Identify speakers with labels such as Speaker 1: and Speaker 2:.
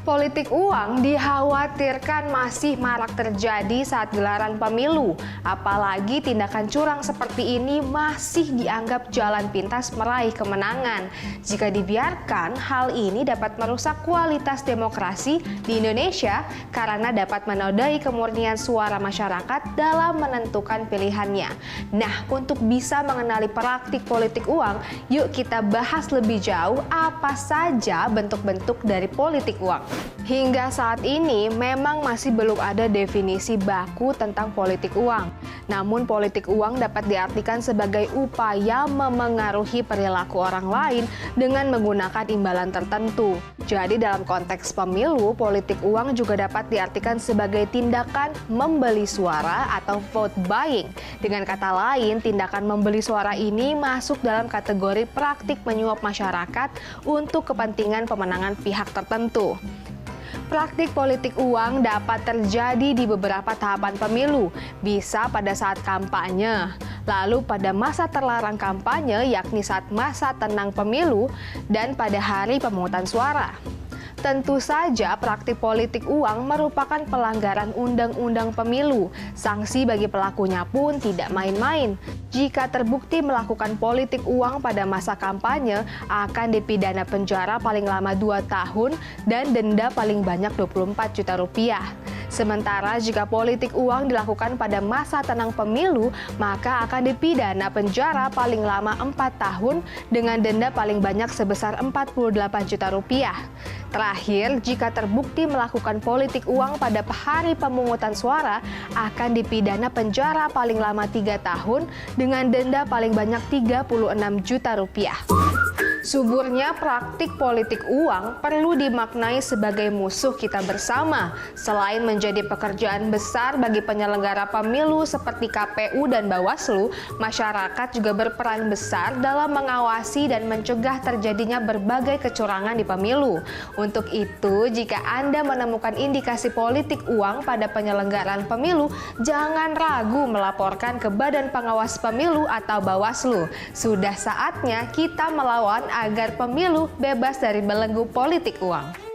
Speaker 1: Politik uang dikhawatirkan masih marak terjadi saat gelaran pemilu. Apalagi tindakan curang seperti ini masih dianggap jalan pintas meraih kemenangan. Jika dibiarkan, hal ini dapat merusak kualitas demokrasi di Indonesia karena dapat menodai kemurnian suara masyarakat dalam menentukan pilihannya. Nah, untuk bisa mengenali praktik politik uang, yuk kita bahas lebih jauh apa saja bentuk-bentuk dari politik uang. Hingga saat ini memang masih belum ada definisi baku tentang politik uang. Namun politik uang dapat diartikan sebagai upaya memengaruhi perilaku orang lain dengan menggunakan imbalan tertentu. Jadi dalam konteks pemilu, politik uang juga dapat diartikan sebagai tindakan membeli suara atau vote buying. Dengan kata lain, tindakan membeli suara ini masuk dalam kategori praktik menyuap masyarakat untuk kepentingan pemenangan pihak tertentu. Praktik politik uang dapat terjadi di beberapa tahapan pemilu, bisa pada saat kampanye, lalu pada masa terlarang kampanye yakni saat masa tenang pemilu, dan pada hari pemungutan suara. Tentu saja praktik politik uang merupakan pelanggaran undang-undang pemilu. Sanksi bagi pelakunya pun tidak main-main. Jika terbukti melakukan politik uang pada masa kampanye, akan dipidana penjara paling lama 2 tahun dan denda paling banyak 24 juta rupiah. Sementara jika politik uang dilakukan pada masa tenang pemilu, maka akan dipidana penjara paling lama 4 tahun dengan denda paling banyak sebesar 48 juta rupiah. Terakhir, jika terbukti melakukan politik uang pada hari pemungutan suara, akan dipidana penjara paling lama 3 tahun dengan denda paling banyak 36 juta rupiah. Suburnya praktik politik uang perlu dimaknai sebagai musuh kita bersama. Selain menjadi pekerjaan besar bagi penyelenggara pemilu seperti KPU dan Bawaslu, masyarakat juga berperan besar dalam mengawasi dan mencegah terjadinya berbagai kecurangan di pemilu. Untuk itu, jika Anda menemukan indikasi politik uang pada penyelenggaraan pemilu, jangan ragu melaporkan ke Badan Pengawas Pemilu atau Bawaslu. Sudah saatnya kita melawan agar pemilu bebas dari belenggu politik uang.